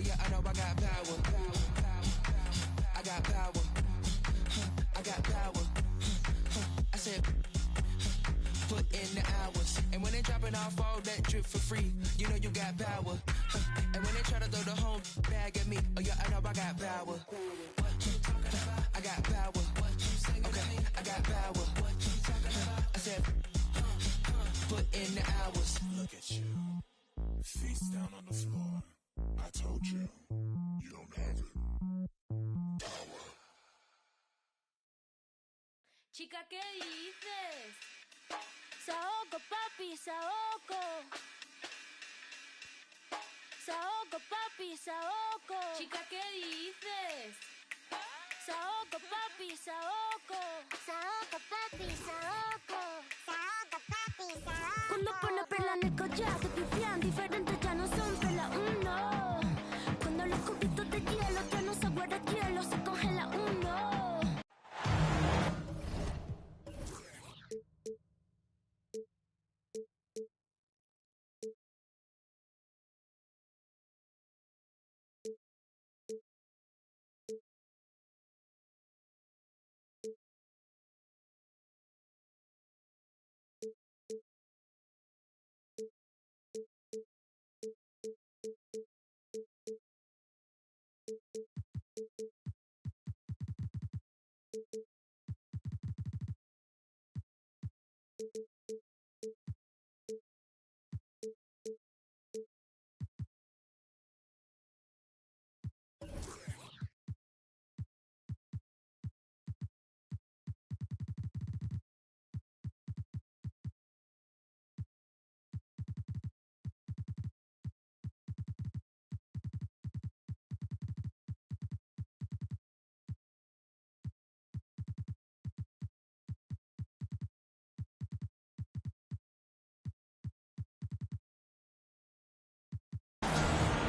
yeah, I know I got power. I got power. I got power. I said, put in the hours. And when they dropping off all that drip for free, you know you got power. And when they try to throw the whole bag at me, oh yeah, I know I got power. I got power. Okay, I got power. I said, put in the hours. Look at you. Face down on the floor. I told you. You don't have it. Power. Chica, ¿qué dices? Saoco, papi, saoco. Saoco, papi, saoco. Chica, ¿qué dices? Saoco, papi, saoco. Saoco, papi, saoco. Saoco, papi, saoco. Cuando pone perla en el collar, se pifian diferentes, ya no son perla uno. Cuando los cubitos de hielo, ya no se guarda hielo, se congela uno.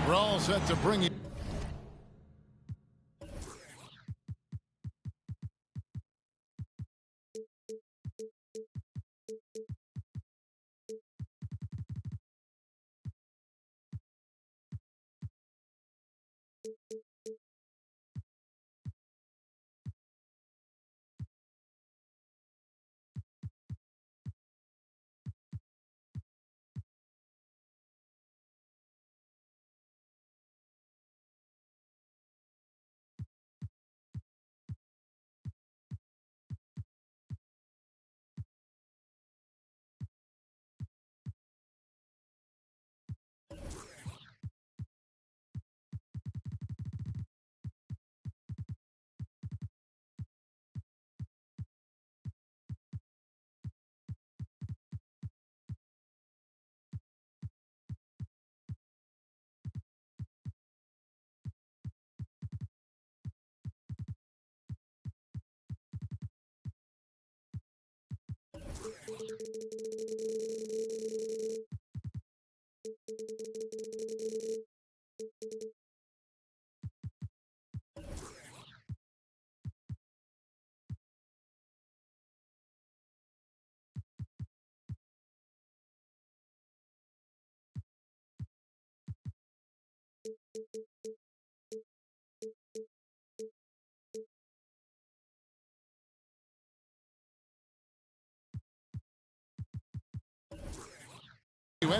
We're all set to bring you.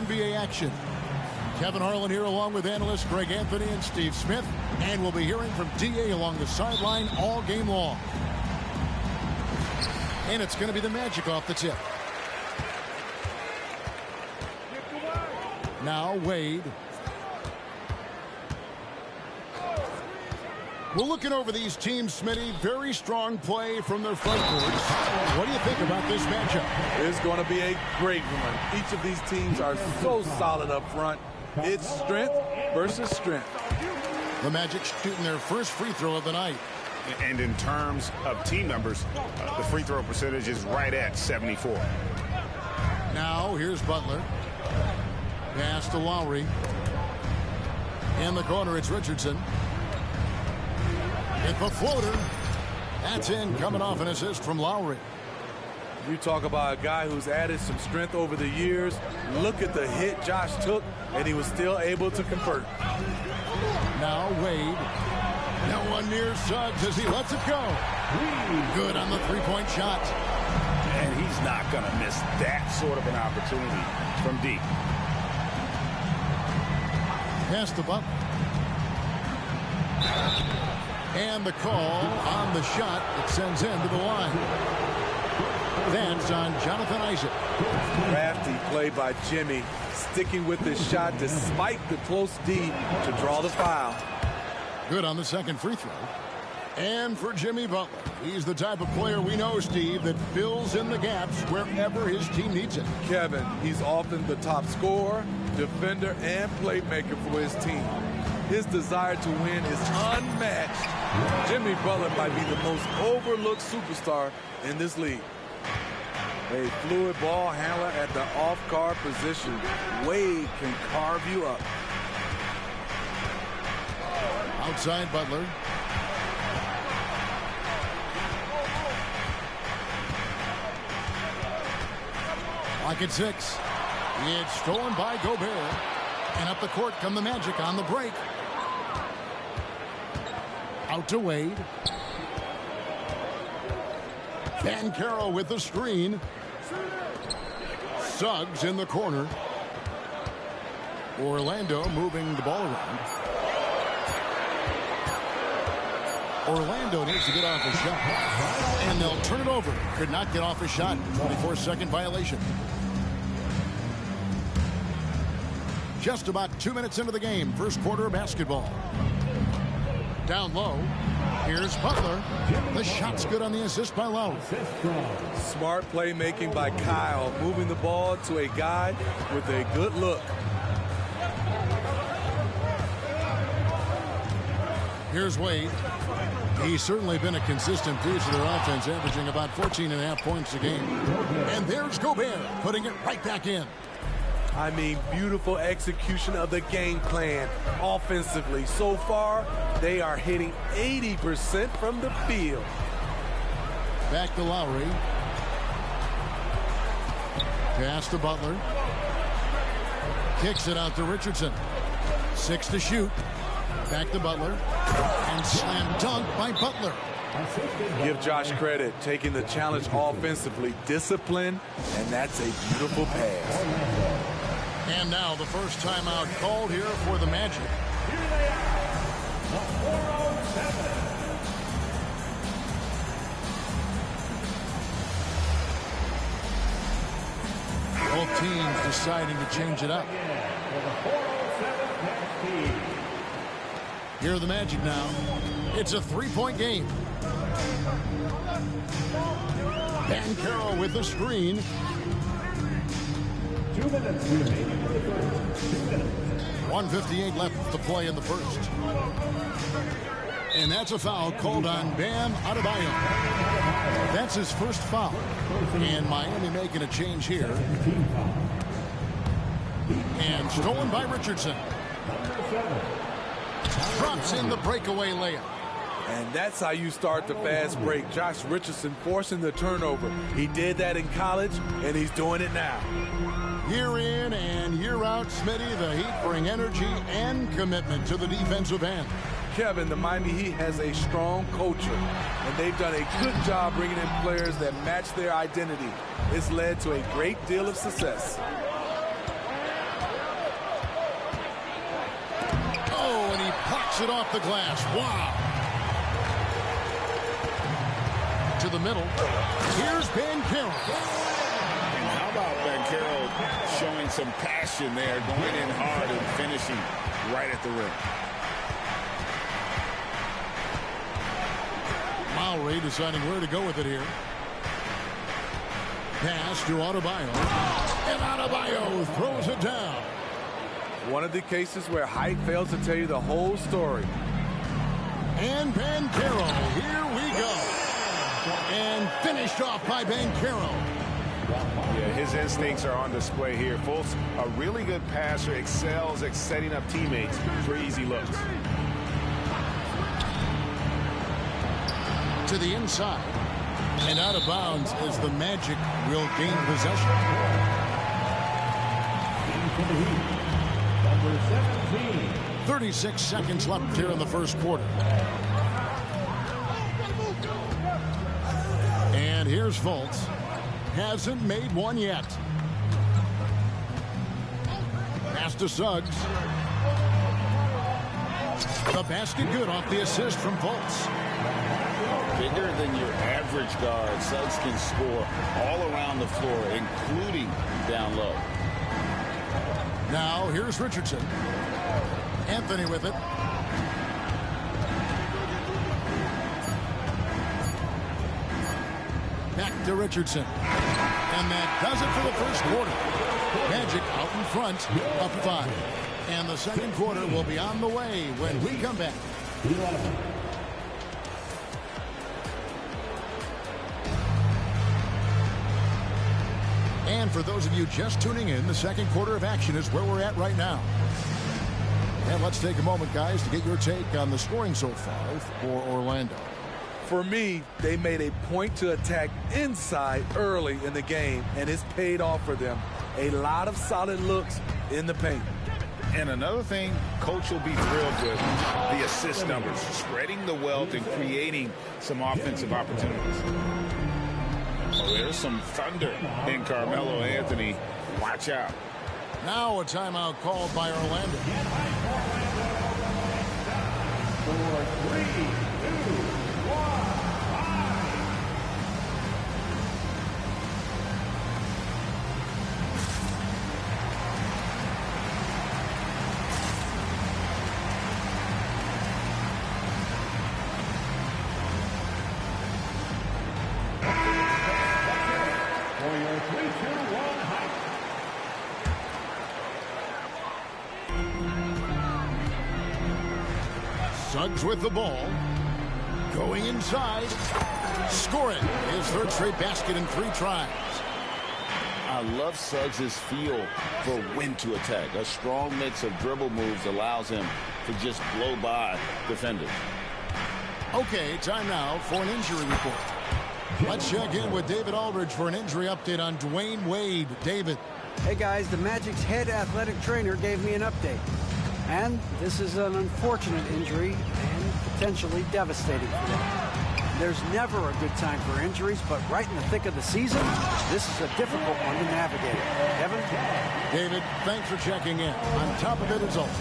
NBA action. Kevin Harlan here along with analysts Greg Anthony and Steve Smith. And we'll be hearing from DA along the sideline all game long. And it's going to be the Magic off the tip. Now Wade. We're looking over these teams, Smitty. Very strong play from their front courts. What do you think about this matchup? It's going to be a great one. Each of these teams are so solid up front. It's strength versus strength. The Magic shooting their first free throw of the night. And in terms of team numbers, the free throw percentage is right at 74. Now here's Butler. Pass to Lowry. In the corner, it's Richardson. It's a floater. That's in, coming off an assist from Lowry. You talk about a guy who's added some strength over the years. Look at the hit Josh took, and he was still able to convert. Now Wade. No one near Suggs as he lets it go. Good on the three-point shot. And he's not going to miss that sort of an opportunity from deep. Pass to Butler. And the call on the shot that sends him to the line. That's on Jonathan Isaac. Crafty play by Jimmy, sticking with his shot despite the close D to draw the foul. Good on the second free throw. And for Jimmy Butler, he's the type of player we know, Steve, that fills in the gaps wherever his team needs it. Kevin, he's often the top scorer, defender, and playmaker for his team. His desire to win is unmatched. Jimmy Butler might be the most overlooked superstar in this league. A fluid ball handler at the off-guard position. Wade can carve you up. Outside Butler. Lock at 6. It's stolen by Gobert. And up the court come the Magic on the break. Out to Wade. Banchero with the screen. Suggs in the corner. Orlando moving the ball around. Orlando needs to get off a shot. And they'll turn it over. Could not get off a shot. 24-second violation. Just about 2 minutes into the game. First quarter of basketball. Down low. Here's Butler. The shot's good on the assist by Lowry. Smart playmaking by Kyle, moving the ball to a guy with a good look. Here's Wade. He's certainly been a consistent piece of their offense, averaging about 14.5 points a game. And there's Gobert, putting it right back in. I mean, beautiful execution of the game plan offensively. So far, they are hitting 80% from the field. Back to Lowry. Pass to Butler. Kicks it out to Richardson. 6 to shoot. Back to Butler. And slam dunk by Butler. Give Josh credit, taking the challenge offensively, discipline, and that's a beautiful pass. And now the first timeout called here for the Magic. Here they are, the 407. Both teams deciding to change it up. Here are the Magic now. It's a three-point game. Banchero with the screen. 2 minutes remaining for the first. 2 minutes. 1:58 left to play in the first. And that's a foul called on Bam Adebayo. That's his first foul. And Miami making a change here. And stolen by Richardson. Drops in the breakaway layup. And that's how you start the fast break. Josh Richardson forcing the turnover. He did that in college, and he's doing it now. Year in and year out, Smitty, the Heat bring energy and commitment to the defensive end. Kevin, the Miami Heat has a strong culture, and they've done a good job bringing in players that match their identity. It's led to a great deal of success. Oh, and he plucks it off the glass. Wow. To the middle. Here's Banchero. And how about Banchero showing some passion there, going in hard and finishing right at the rim. Lowry deciding where to go with it here. Pass to Adebayo. And Adebayo throws it down. One of the cases where height fails to tell you the whole story. And Banchero, here we go. And finished off by Banchero. Yeah, his instincts are on display here. Fultz, a really good passer, excels at setting up teammates for easy looks. To the inside. And out of bounds as the Magic will gain possession. For the Heat, number 17. 36 seconds left here in the first quarter. And here's Fultz. Hasn't made one yet. Pass to Suggs. The basket good off the assist from Fultz. Bigger than your average guard, Suggs can score all around the floor, including down low. Now here's Richardson. Anthony with it. Back to Richardson. And that does it for the first quarter. Magic out in front, up 5. And the second quarter will be on the way when we come back. And for those of you just tuning in, the second quarter of action is where we're at right now. And let's take a moment, guys, to get your take on the scoring so far for Orlando. For me, they made a point to attack inside early in the game, and it's paid off for them. A lot of solid looks in the paint. And another thing Coach will be thrilled with, the assist numbers, spreading the wealth and creating some offensive opportunities. Oh, there's some thunder in Carmelo Anthony. Watch out. Now a timeout called by Orlando. For 3, 2, 1. For your 3, 2, 1 hike. Suggs with the ball. Going inside. Scoring his third straight basket in 3 tries. I love Suggs' feel for when to attack. A strong mix of dribble moves allows him to just blow by defenders. Okay, time now for an injury report. Let's check in with David Aldridge for an injury update on Dwayne Wade. David. Hey guys, the Magic's head athletic trainer gave me an update. And this is an unfortunate injury and potentially devastating for them. There's never a good time for injuries, but right in the thick of the season, this is a difficult one to navigate. Kevin? David, thanks for checking in. On top of it as always.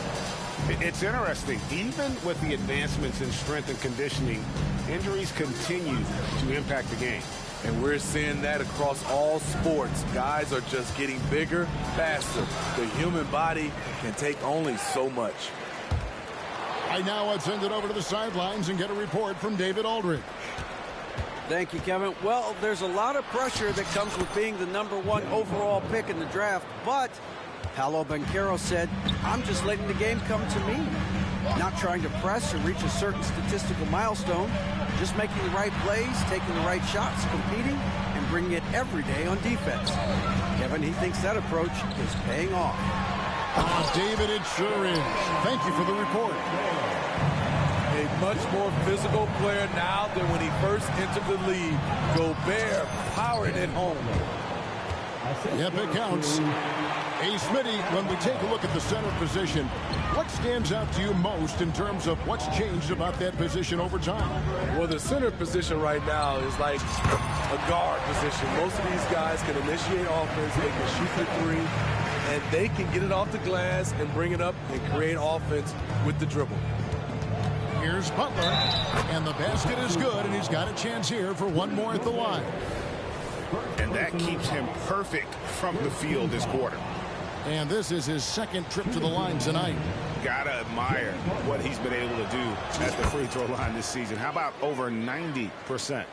It's interesting. Even with the advancements in strength and conditioning, injuries continue to impact the game. And we're seeing that across all sports. Guys are just getting bigger, faster. The human body can take only so much. Right now, let's send it over to the sidelines and get a report from David Aldridge. Thank you, Kevin. Well, there's a lot of pressure that comes with being the #1 overall pick in the draft, but Paolo Banchero said, I'm just letting the game come to me. Not trying to press or reach a certain statistical milestone, just making the right plays, taking the right shots, competing, and bringing it every day on defense. Kevin, he thinks that approach is paying off. David, it sure is. Thank you for the report. A much more physical player now than when he first entered the league. Gobert powering it home. Yep, it counts. Hey, Smitty, when we take a look at the center position, what stands out to you most in terms of what's changed about that position over time? Well, the center position right now is like a guard position. Most of these guys can initiate offense, they can shoot the three, and they can get it off the glass and bring it up and create offense with the dribble. Here's Butler, and the basket is good, and he's got a chance here for one more at the line. And that keeps him perfect from the field this quarter. And this is his second trip to the line tonight. Gotta admire what he's been able to do at the free throw line this season. How about over 90%?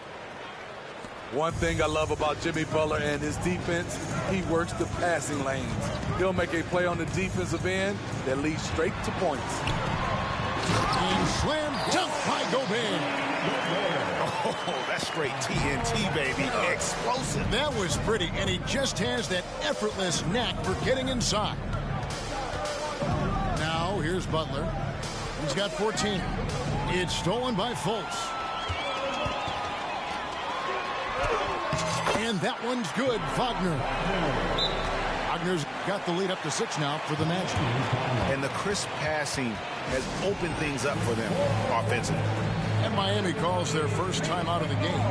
One thing I love about Jimmy Butler and his defense, he works the passing lanes. He'll make a play on the defensive end that leads straight to points. And slam dunk by Gobert. Oh, that's straight TNT, baby. Explosive. That was pretty, and he just has that effortless knack for getting inside. Now, here's Butler. He's got 14. It's stolen by Fultz. And that one's good, Wagner. Wagner's got the lead up to 6 now for the Magic. And the crisp passing has opened things up for them offensively. And Miami calls their first time out of the game.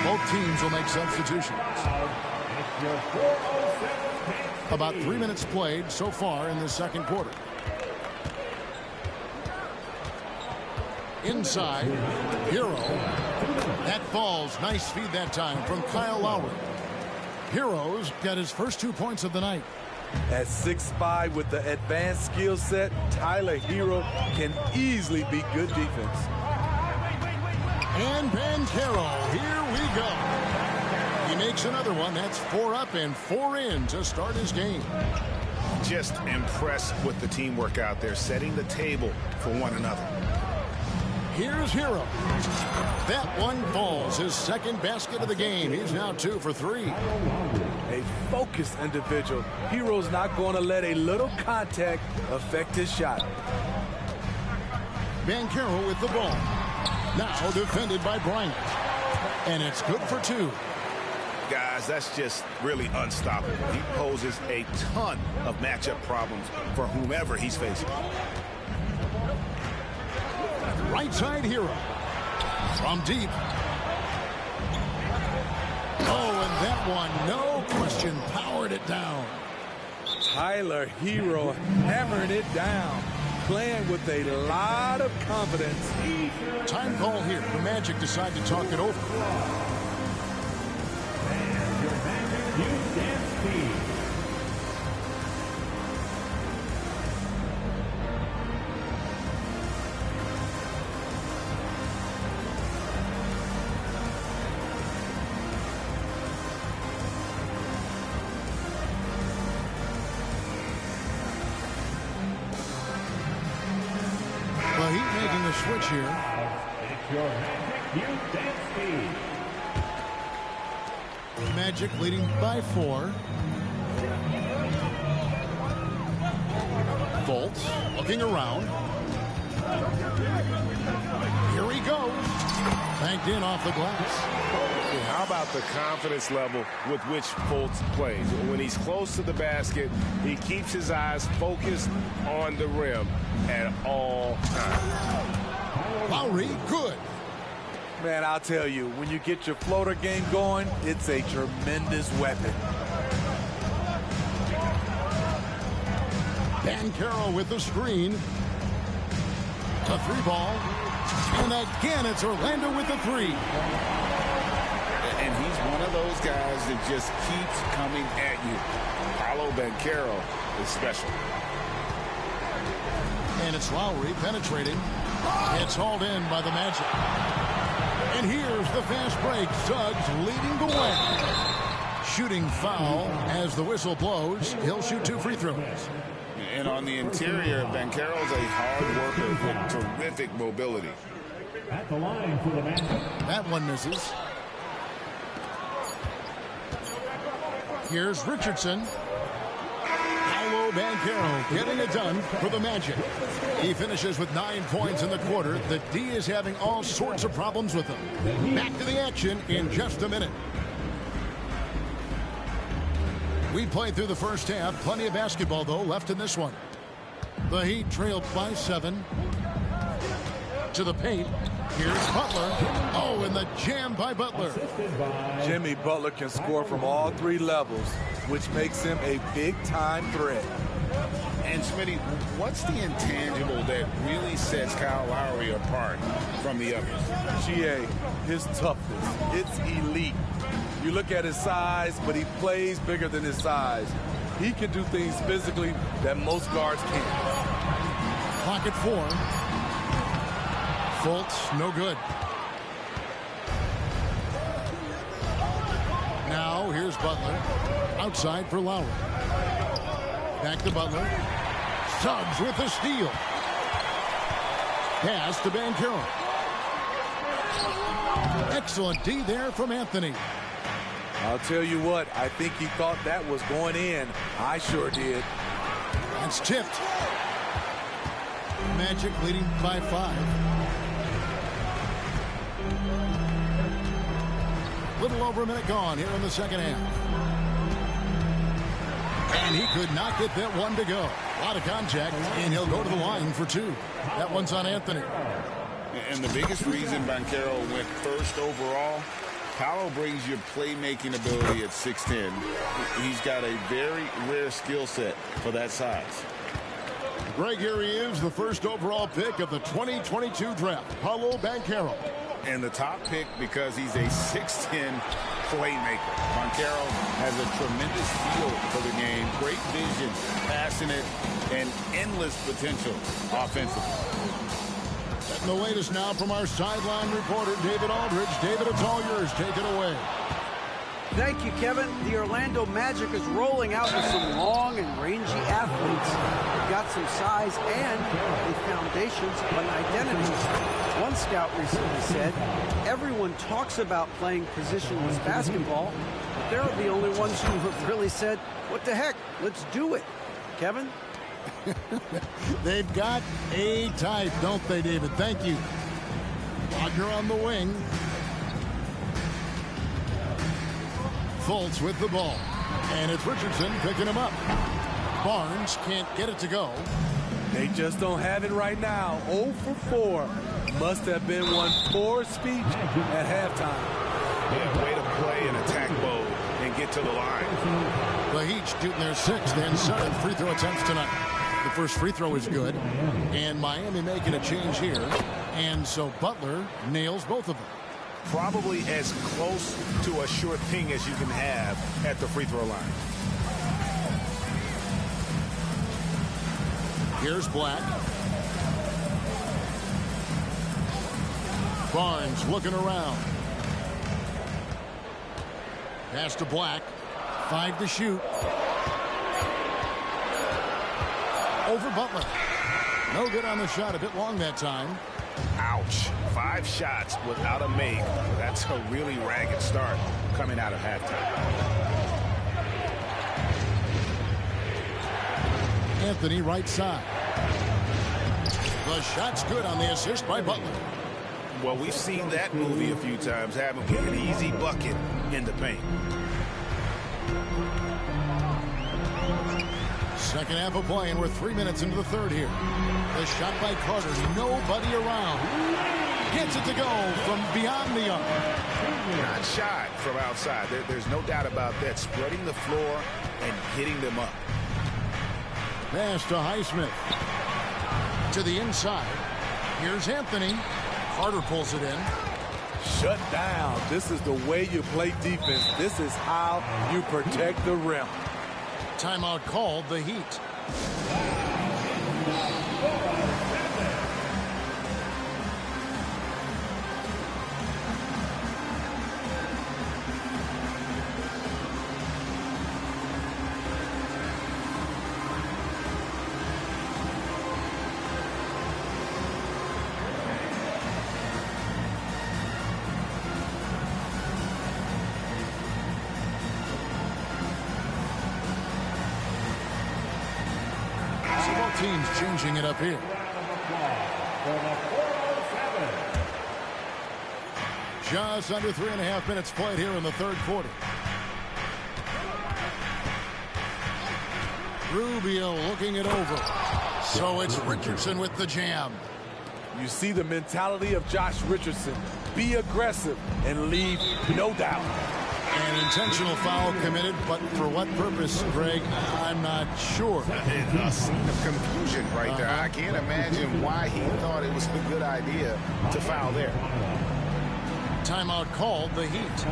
Both teams will make substitutions. About 3 minutes played so far in the second quarter. Inside, Hero. That falls. Nice feed that time from Kyle Lowry. Hero's got his first 2 points of the night. At 6'5" with the advanced skill set, Tyler Hero can easily be good defense. And Banchero, here we go. He makes another one. That's 4 up and 4 in to start his game. Just impressed with the teamwork out there, setting the table for one another. Here's Hero. That one falls. His second basket of the game. He's now 2 for 3. A focused individual. Hero's not going to let a little contact affect his shot. Banchero with the ball. Now defended by Bryant. And it's good for 2. Guys, that's just really unstoppable. He poses a ton of matchup problems for whomever he's facing. Right side Hero. From deep. Oh, and that one, no question, powered it down. Tyler Hero hammering it down. Playing with a lot of confidence. Time call here. The Magic decide to talk it over. The Heat making a switch here. Magic leading by 4. Fultz looking around. Here he goes. Banked in off the glass. How about the confidence level with which Fultz plays? When he's close to the basket, he keeps his eyes focused on the rim at all times. Lowry, good. Man, I'll tell you, when you get your floater game going, it's a tremendous weapon. Banchero with the screen. A 3 ball. And again, it's Orlando with the 3. And he's one of those guys that just keeps coming at you. Paolo Banchero is special. And it's Lowry penetrating. It's hauled in by the Magic. And here's the fast break. Suggs leading the way. Shooting foul as the whistle blows. He'll shoot 2 free throws. And on the interior, Banchero's a hard worker with terrific mobility. At the line for the Magic. That one misses. Here's Richardson. Paolo Banchero getting it done for the Magic. He finishes with 9 points in the quarter. The D is having all sorts of problems with him. Back to the action in just a minute. We played through the first half. Plenty of basketball, though, left in this one. The Heat trailed by 7. To the paint. Here's Butler. Oh, and the jam by Butler. Jimmy Butler can score from all 3 levels, which makes him a big-time threat. And Smitty, what's the intangible that really sets Kyle Lowry apart from the others? GA, his toughness. It's elite. You look at his size, but he plays bigger than his size. He can do things physically that most guards can't. Pocket 4. Fultz, no good. Now, here's Butler. Outside for Lowry. Back to Butler. Suggs with the steal. Pass to Banchero. Excellent D there from Anthony. I'll tell you what, I think he thought that was going in. I sure did. It's tipped. Magic leading by 5. Little over a minute gone here in the second half. And he could not get that one to go. A lot of contact, and he'll go to the line for 2. That one's on Anthony. And the biggest reason Banchero went first overall, Paolo brings you playmaking ability at 6'10". He's got a very rare skill set for that size. Greg, here he is, the first overall pick of the 2022 draft, Paolo Banchero. And the top pick because he's a 6'10" playmaker. Banchero has a tremendous feel for the game, great vision, passionate, and endless potential offensively. And the latest now from our sideline reporter, David Aldridge. David, it's all yours. Take it away. Thank you, Kevin. The Orlando Magic is rolling out with some long and rangy athletes. They've got some size and the foundations of an identity. One scout recently said, everyone talks about playing positionless basketball, but they're the only ones who have really said, what the heck, let's do it. Kevin? They've got a type, don't they, David? Thank you. Wagner on the wing. Fultz with the ball. And it's Richardson picking him up. Barnes can't get it to go. They just don't have it right now. 0 for 4. Must have been one poor speech at halftime. Yeah, way to play and attack mode and get to the line. The Heat shooting their 6th and 7th free throw attempts tonight. The first free throw is good. And Miami making a change here. And so Butler nails both of them. Probably as close to a sure thing as you can have at the free throw line. Here's Black. Barnes looking around. Pass to Black. 5 to shoot. Over Butler. No good on the shot. A bit long that time. Ouch. 5 shots without a make. That's a really ragged start coming out of halftime. Anthony right side. The shot's good on the assist by Butler. Well, we've seen that movie a few times, haven't we? An easy bucket in the paint. Second half of play, and we're 3 minutes into the third here. The shot by Carter, nobody around. Gets it to go from beyond the arc. Not shot from outside. There's no doubt about that. Spreading the floor and hitting them up. Pass to Highsmith. To the inside. Here's Anthony. Carter pulls it in. Shut down. This is the way you play defense. This is how you protect the rim. Timeout called, the Heat. Teams changing it up here. Just under 3.5 minutes played here in the third quarter. Rubio looking it over. So it's Richardson with the jam. You see the mentality of Josh Richardson. Be aggressive and leave no doubt. An intentional foul committed, but for what purpose, Greg, I'm not sure. A scene of confusion right there. I can't imagine why he thought it was a good idea to foul there. Timeout called, the Heat.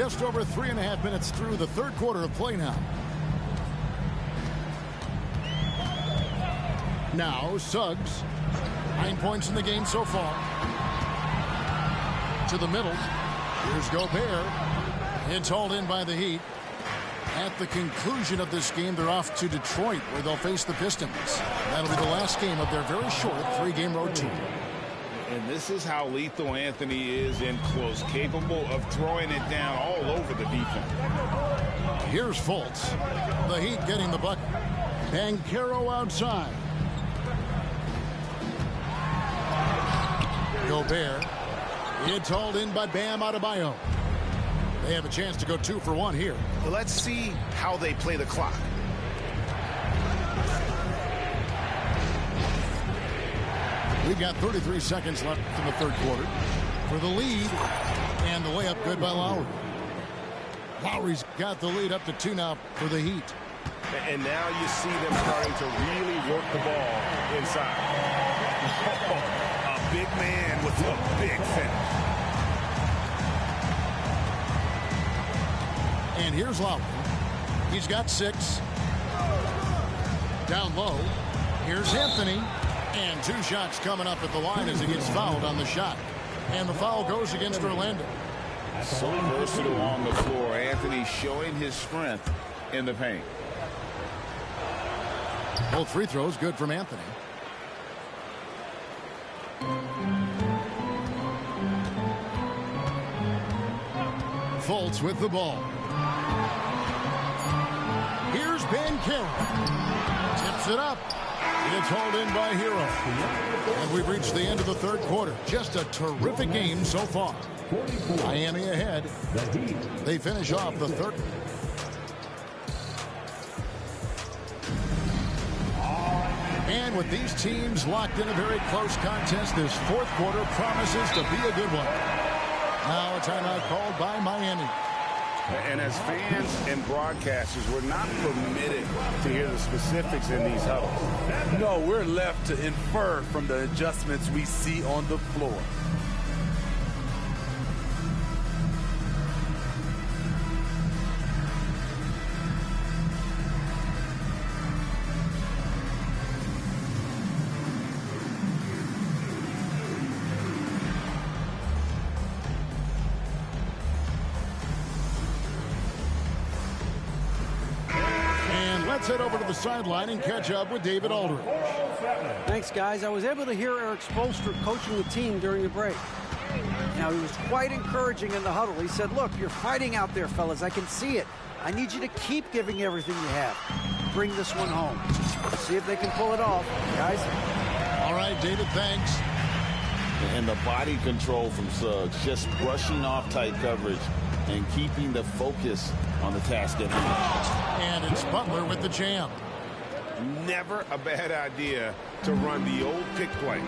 Just over 3.5 minutes through the third quarter of play now. Now, Suggs. 9 points in the game so far. To the middle. Here's Gobert. It's hauled in by the Heat. At the conclusion of this game, they're off to Detroit, where they'll face the Pistons. That'll be the last game of their very short 3-game road tour. And this is how lethal Anthony is in close, capable of throwing it down all over the defense. Here's Fultz. The Heat getting the bucket. Banchero outside. Gobert. It's hauled in by Bam Adebayo. They have a chance to go 2 for 1 here. Let's see how they play the clock. We've got 33 seconds left in the third quarter for the lead. And the layup good by Lowry. Lowry's got the lead up to 2 now for the Heat. And now you see them starting to really work the ball inside. A big man with a big finish. And here's Lowry. He's got 6. Down low. Here's Anthony. And 2 shots coming up at the line as he gets fouled on the shot. And the foul goes against Orlando. So versatile on the floor. Anthony showing his strength in the paint. Both free throws good from Anthony. Fultz with the ball. Here's Banchero. Tips it up. It's hauled in by Hero. And we've reached the end of the third quarter. Just a terrific game so far. Miami ahead. They finish off the third. And with these teams locked in a very close contest, this fourth quarter promises to be a good one. Now a timeout called by Miami. And as fans and broadcasters, we're not permitted to hear the specifics in these huddles. No, we're left to infer from the adjustments we see on the floor. Let's head over to the sideline and catch up with David Aldridge. Thanks, guys. I was able to hear Eric Spoelstra coaching the team during the break. Now, he was quite encouraging in the huddle. He said, look, you're fighting out there, fellas. I can see it. I need you to keep giving everything you have. Bring this one home. See if they can pull it off, guys. All right, David, thanks. And the body control from Suggs, just brushing off tight coverage and keeping the focus on the task at hand. And it's Butler with the jam. Never a bad idea to run the old pick play.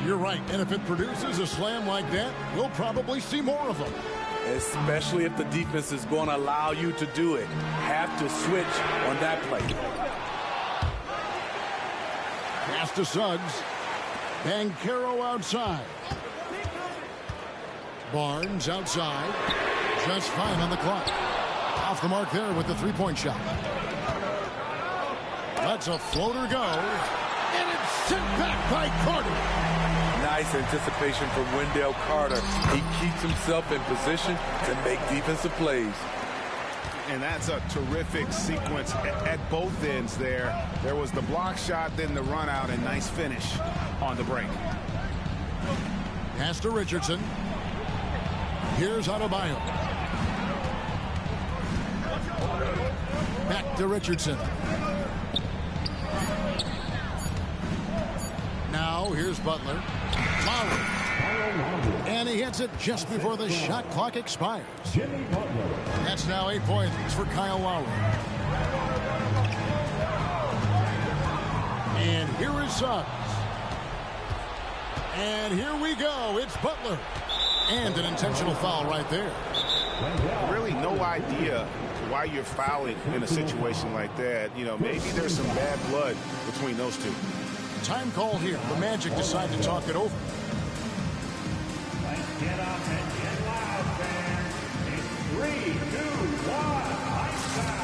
You're right. And if it produces a slam like that, we'll probably see more of them. Especially if the defense is going to allow you to do it. Have to switch on that play. Pass to Suggs. Banchero outside. Barnes outside. Just fine on the clock. Off the mark there with the three-point shot. Lets a floater go. And it's sent back by Carter. Nice anticipation from Wendell Carter. He keeps himself in position to make defensive plays. And that's a terrific sequence at both ends there. There was the block shot, then the run out, and nice finish on the break. Pass to Richardson. Here's Adebayo. Back to Richardson. Now here's Butler. Lowry. And he hits it just before the shot clock expires. That's now 8 points for Kyle Lowry. And here is Suggs. And here we go. It's Butler. And an intentional foul right there. Really no idea why you're fouling in a situation like that. You know, maybe there's some bad blood between those two. Time call here. The Magic decide to talk it over. Let's get up and get loud, fans. It's 3 ice time.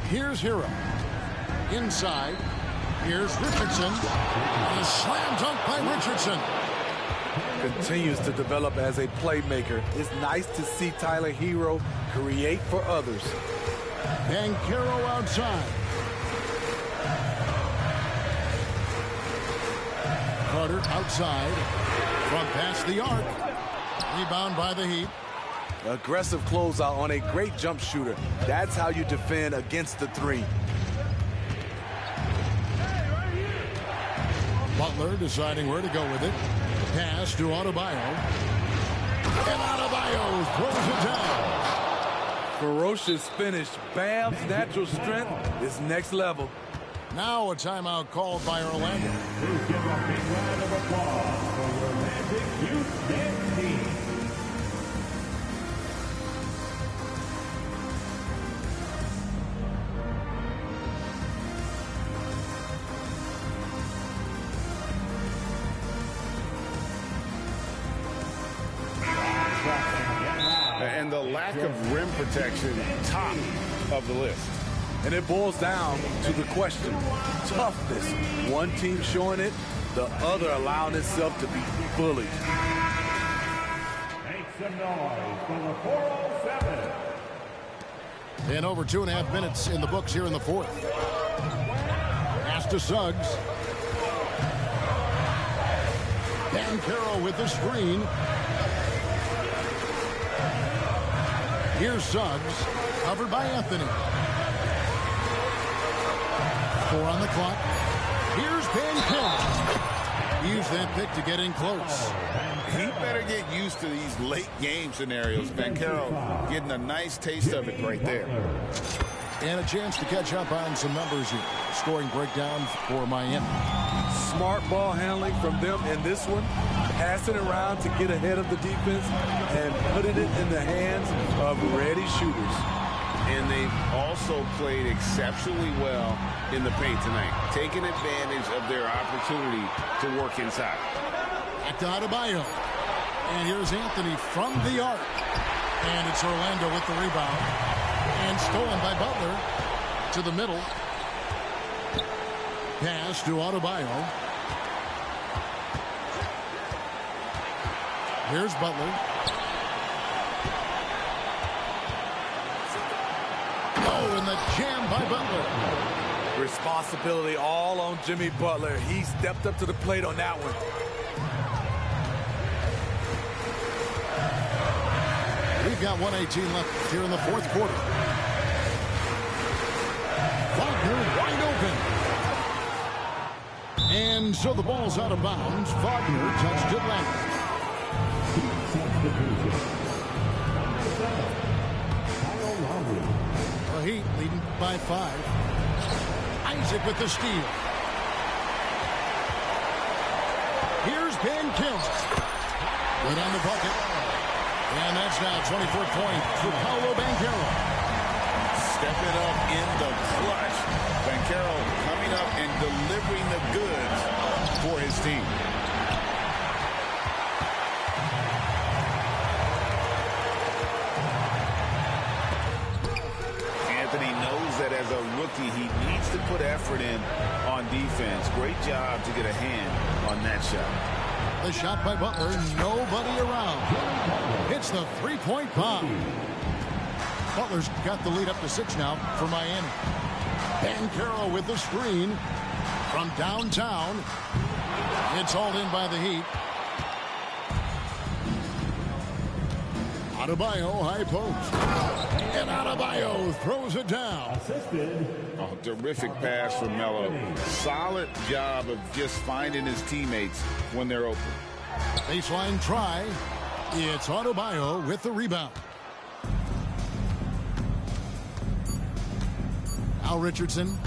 Here's Hero. Inside. Here's Richardson. And a slam dunk by Richardson. Continues to develop as a playmaker. It's nice to see Tyler Hero create for others. Banchero outside. Carter outside. From past the arc. Rebound by the Heat. Aggressive closeout on a great jump shooter. That's how you defend against the three. Butler deciding where to go with it. Pass to Adebayo. And Adebayo throws it down. Ferocious finish. Bam's natural strength is next level. Now a timeout called by Orlando. Please give a big round of applause for your Atlantic Youth Men's Team. And the lack of rim protection, top of the list. And it boils down to the question. Toughness. One team showing it, the other allowing itself to be bullied. Make some noise for the 407. And over 2.5 minutes in the books here in the fourth. Pass to Suggs. Banchero with the screen. Here's Suggs, covered by Anthony. 4 on the clock. Here's Banchero. Use that pick to get in close. He better get used to these late game scenarios. Banchero getting a nice taste of it right there. And a chance to catch up on some numbers here. Scoring breakdown for Miami. Smart ball handling from them in this one. Passing around to get ahead of the defense and putting it in the hands of ready shooters. And they've also played exceptionally well in the paint tonight, taking advantage of their opportunity to work inside. Back to Adebayo. And here's Anthony from the arc. And it's Orlando with the rebound. And stolen by Butler to the middle. Pass to Adebayo. Here's Butler. Oh, and the jam by Butler. Responsibility all on Jimmy Butler. He stepped up to the plate on that one. We've got 1:18 left here in the fourth quarter. Wagner wide open. And so the ball's out of bounds. Wagner touched it left. The Heat leading by 5. Isaac with the steal. Here's Banchero. Right on the bucket. And that's now 24th point for Paolo Banchero. Stepping up in the clutch. Banchero coming up and delivering the goods for his team. Anthony knows that as a rookie, he needs to put effort in on defense. Great job to get a hand on that shot. The shot by Butler, nobody around. It's the three-point bomb. Butler's got the lead up to 6 now for Miami. Banchero with the screen from downtown. It's hauled in by the Heat. Adebayo high post. And Adebayo throws it down. Oh, terrific pass from Melo. Solid job of just finding his teammates when they're open. Baseline try. It's Adebayo with the rebound. Al Richardson.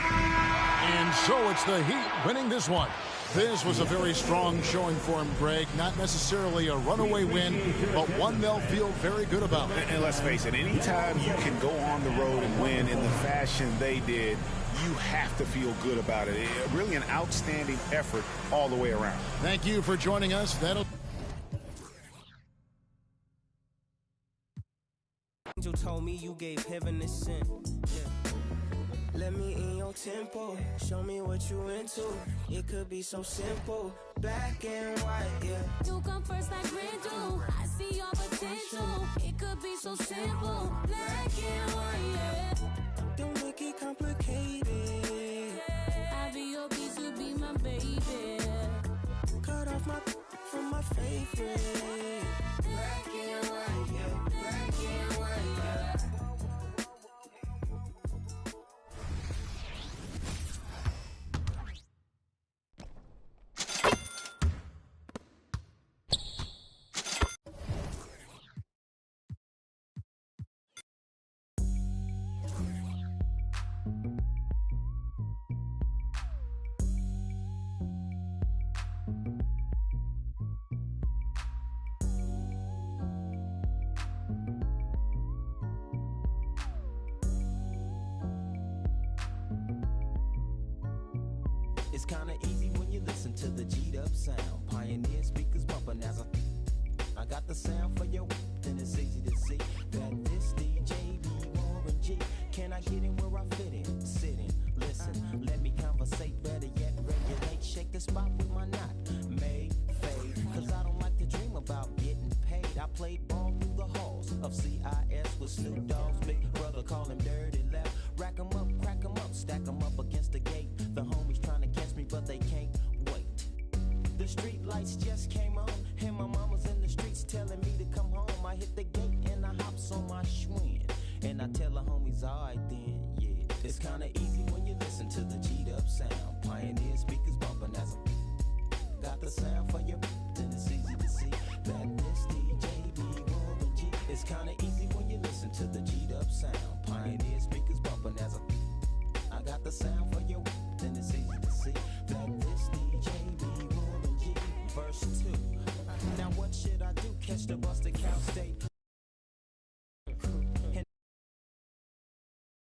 And so it's the Heat winning this one. This was a very strong showing for him, Greg. Not necessarily a runaway win, but one they'll feel very good about. And let's face it, anytime you can go on the road and win in the fashion they did, you have to feel good about it. Really an outstanding effort all the way around. Thank you for joining us. Angel told me you gave heaven a sin. Yeah. Let me in your tempo, show me what you into. It could be so simple, black and white, yeah. You come first like rain do. I see your potential. It could be so simple, black and white, yeah. Don't make it complicated. I'll be your piece, you be my baby. Cut off my from my favorite. Black and white, yeah. Black and white, yeah. It's kinda easy when you listen to the G'd up sound. Pioneer speakers bumping as I got the sound for your, then it's easy to see that this DJ be Warren G. Can I get in where I fit in? Sit in, listen, let me conversate, better yet regulate. Shake the spot with my knot, may fade. Cause I don't like to dream about getting paid. I played ball through the halls of CIS with Snoop Dogg's big brother, call him Dirty Left. Rack 'em up, crack 'em up, stack 'em up against the gate. The homies trying to catch me, but they can't wait. The street lights just came on, and my mama's in the streets telling me to come home. I hit the gate and I hops on my Schwinn, and I tell the homies, alright then, yeah. It's kinda easy when you listen to the G'd up sound. Pioneer speakers bumping as I got the sound for you, then it's easy to see that this DJ be Warren G. It's kinda easy when you listen to the G'd up sound. Pioneer speakers bumping as I got the sound for you, then it's easy to see that this DJ be Warren G. Verse 2. Now what should I do? Catch the bus to